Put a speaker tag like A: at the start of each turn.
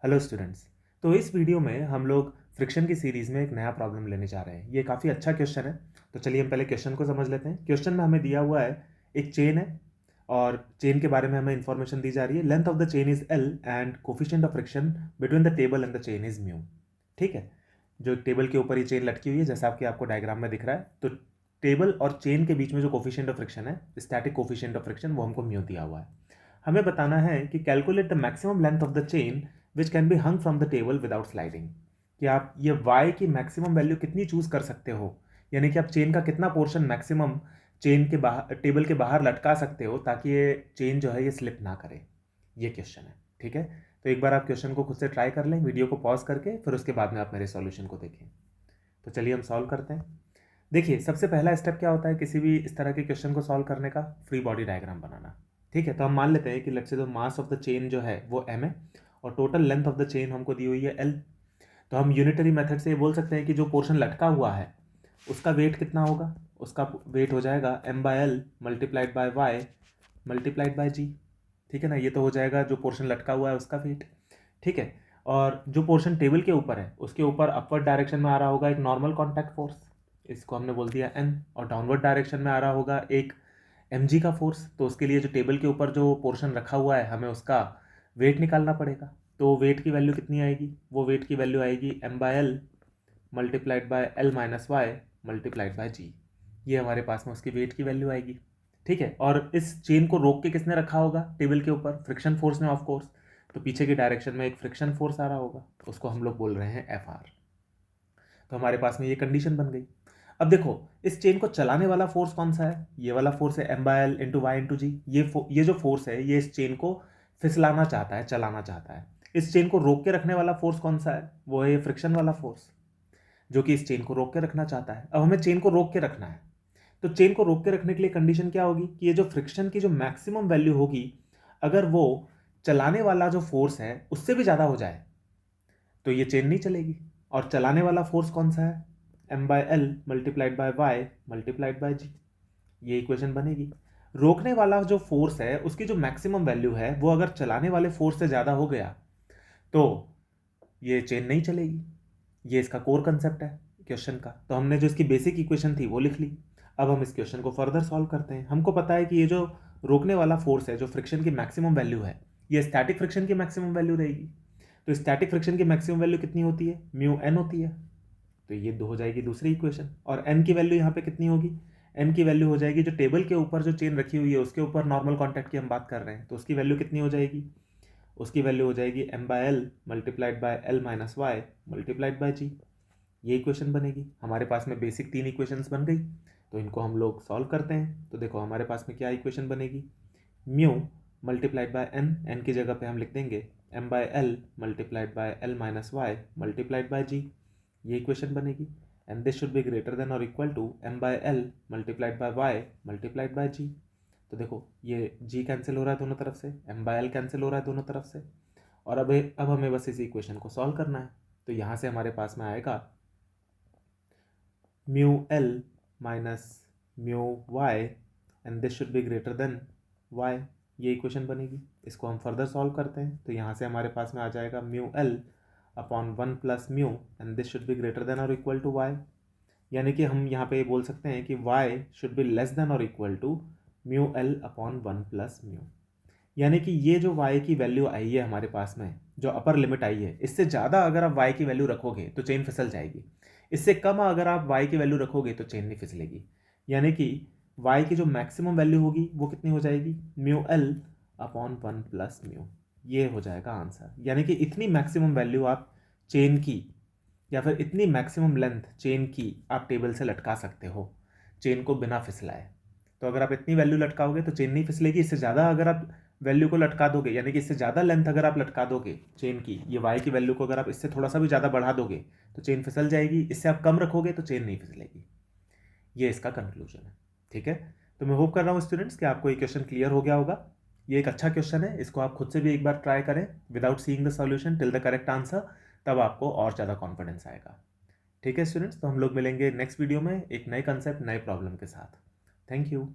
A: Hello students. तो इस video में हम लोग फ्रिक्शन की सीरीज़ में एक नया प्रॉब्लम लेने जा रहे हैं। ये काफ़ी अच्छा क्वेश्चन है। तो चलिए हम पहले क्वेश्चन को समझ लेते हैं। क्वेश्चन में हमें दिया हुआ है एक चेन है और चेन के बारे में हमें इंफॉर्मेशन दी जा रही है। Length of the chain is L and coefficient of friction between the table and the chain is mu. ठीक है, जो टेबल के ऊपर ये चेन लटकी हुई है जैसा आपके आपको डायग्राम में दिख रहा है। तो टेबल और चेन के बीच में जो कोफिशिएंट ऑफ फ्रिक्शन है, स्टैटिक कोफिशिएंट ऑफ फ्रिक्शन, वो हमको म्यू दिया हुआ है। हमें बताना है कि calculate the maximum length of the chain which can be hung from the table without sliding. कि आप ये y की मैक्सिमम वैल्यू कितनी चूज कर सकते हो, यानी कि आप चेन का कितना पोर्शन मैक्सिमम चेन के बाहर, टेबल के बाहर लटका सकते हो ताकि ये चेन जो है ये स्लिप ना करे। ये क्वेश्चन है। ठीक है, तो एक बार आप क्वेश्चन को खुद से ट्राई कर लें, वीडियो को पॉज करके, फिर उसके बाद में आप मेरे सॉल्यूशन को देखें। तो चलिए हम सॉल्व करते हैं। देखिए, सबसे पहला स्टेप क्या होता है किसी भी इस तरह के क्वेश्चन को सॉल्व करने का? फ्री बॉडी डायग्राम बनाना। ठीक है, तो हम मान लेते हैं कि let's say the mass of the chain जो है वो m है और total length of the chain हमको दी हुई है l। तो हम यूनिटरी मेथड से ये बोल सकते हैं कि जो पोर्शन लटका हुआ है उसका वेट कितना होगा? उसका वेट हो जाएगा m/l multiplied by y multiplied bye g। ठीक है ना, ये तो हो जाएगा जो पोर्शन लटका हुआ है उसका वेट। ठीक है, और जो पोर्शन टेबल के ऊपर है उसके ऊपर अपवर्ड डायरेक्शन में आ रहा होगा एक नॉर्मल कॉन्टैक्ट फोर्स, इसको हमने बोल दिया n, और डाउनवर्ड डायरेक्शन में आ रहा होगा एक mg का फोर्स। तो उसके लिए जो टेबल के ऊपर जो पोर्शन रखा हुआ है हमें उसका वेट निकालना पड़ेगा। तो वेट की वैल्यू कितनी आएगी? वो वेट की वैल्यू आएगी m/l multiplied by l minus y multiplied by g. ये हमारे पास में उसकी वेट की वैल्यू आएगी। ठीक है, और इस चेन को रोक के किसने रखा होगा टेबल के ऊपर? फ्रिक्शन फोर्स ने, ऑफ कोर्स। तो पीछे की डायरेक्शन में एक फ्रिक्शन फोर्स आ रहा होगा, उसको हम लोग बोल रहे हैं Fr। तो हमारे पास में ये कंडीशन बन गई। अब देखो, इस चेन को चलाने वाला फोर्स कौन सा है? ये वाला फोर्स है m/l इंटू वाई इंटू जी। ये जो फोर्स है ये इस चेन को फिसलाना चाहता है, चलाना चाहता है। इस चेन को रोक के रखने वाला फोर्स कौन सा है? वो है ये फ्रिक्शन वाला फोर्स, जो कि इस चेन को रोक के रखना चाहता है। अब हमें चेन को रोक के रखना है, तो चेन को रोक के रखने के लिए कंडीशन क्या होगी कि ये जो फ्रिक्शन की जो मैक्सिमम वैल्यू होगी, अगर वो चलाने वाला जो फोर्स है उससे भी ज़्यादा हो जाए तो ये चेन नहीं चलेगी। और चलाने वाला फोर्स कौन सा है? m/l multiplied by y multiplied by g. ये इक्वेशन बनेगी। रोकने वाला जो फोर्स है उसकी जो मैक्सिमम वैल्यू है वो अगर चलाने वाले फोर्स से ज़्यादा हो गया तो ये चेन नहीं चलेगी। ये इसका कोर कंसेप्ट है क्वेश्चन का। तो हमने जो इसकी बेसिक इक्वेशन थी वो लिख ली। अब हम इस क्वेश्चन को फर्दर सॉल्व करते हैं। हमको पता है कि ये जो रोकने वाला फोर्स है, जो फ्रिक्शन की मैक्सिमम वैल्यू है, ये स्टैटिक फ्रिक्शन की मैक्सिमम वैल्यू रहेगी। तो स्टैटिक फ्रिक्शन की मैक्सिमम वैल्यू कितनी होती है? म्यू एन होती है। तो ये दो हो जाएगी दूसरी इक्वेशन। और एन की वैल्यू यहाँ पे कितनी होगी? एन की वैल्यू हो जाएगी, जो टेबल के ऊपर जो चेन रखी हुई है उसके ऊपर नॉर्मल कॉन्टैक्ट की हम बात कर रहे हैं, तो उसकी वैल्यू कितनी हो जाएगी? उसकी वैल्यू हो जाएगी m/l multiplied by l minus y multiplied by g. ये इक्वेशन बनेगी। हमारे पास में बेसिक तीन इक्वेशंस बन गई। तो इनको हम लोग सॉल्व करते हैं। तो देखो हमारे पास में क्या इक्वेशन बनेगी? Mu multiplied by N, N की जगह पे हम लिख देंगे m/l multiplied by l minus y multiplied by g. ये इक्वेशन बनेगी। And this should be greater than और equal to m/l multiplied by y multiplied by g. तो देखो ये g कैंसिल हो रहा है दोनों तरफ से, m/l कैंसिल हो रहा है दोनों तरफ से। और अब हमें बस इस इक्वेशन को सॉल्व करना है। तो यहाँ से हमारे पास में आएगा mu l minus mu y and this should be greater then y। ये इक्वेशन बनेगी। इसको हम फर्दर सॉल्व करते हैं। तो यहाँ से हमारे पास में आ जाएगा mu l upon 1 plus mu and this should be greater than और इक्वल टू y। यानी कि हम यहाँ पे बोल सकते हैं कि y should be less than और equal to mu l upon 1 plus mu. यानी कि ये जो y की वैल्यू आई है हमारे पास में, जो अपर लिमिट आई है, इससे ज़्यादा अगर आप y की वैल्यू रखोगे तो चेन फिसल जाएगी। इससे कम अगर आप y की वैल्यू रखोगे तो चेन नहीं फिसलेगी। यानी कि y की जो मैक्सिमम वैल्यू होगी वो कितनी हो जाएगी? Mu l upon 1 plus mu. ये हो जाएगा आंसर। यानी कि इतनी मैक्सिमम वैल्यू आप चेन की, या फिर इतनी मैक्सिमम लेंथ चेन की आप टेबल से लटका सकते हो चेन को बिना फिसलाए। तो अगर आप इतनी वैल्यू लटकाओगे तो चेन नहीं फिसलेगी। इससे ज़्यादा अगर आप वैल्यू को लटका दोगे, यानी कि इससे ज़्यादा लेंथ अगर आप लटका दोगे चेन की, ये वाई की वैल्यू को अगर आप इससे थोड़ा सा भी ज़्यादा बढ़ा दोगे तो चेन फिसल जाएगी। इससे आप कम रखोगे तो चेन नहीं फिसलेगी। ये इसका कंक्लूजन है। ठीक है, तो मैं होप कर रहा हूँ स्टूडेंट्स कि आपको ये क्वेश्चन क्लियर हो गया होगा। ये एक अच्छा क्वेश्चन है, इसको आप खुद से भी एक बार ट्राई करें without seeing the solution till the correct answer, तब आपको और ज़्यादा कॉन्फिडेंस आएगा। ठीक है स्टूडेंट्स, तो हम लोग मिलेंगे नेक्स्ट वीडियो में एक नए कंसेप्ट, नए प्रॉब्लम के साथ। Thank you.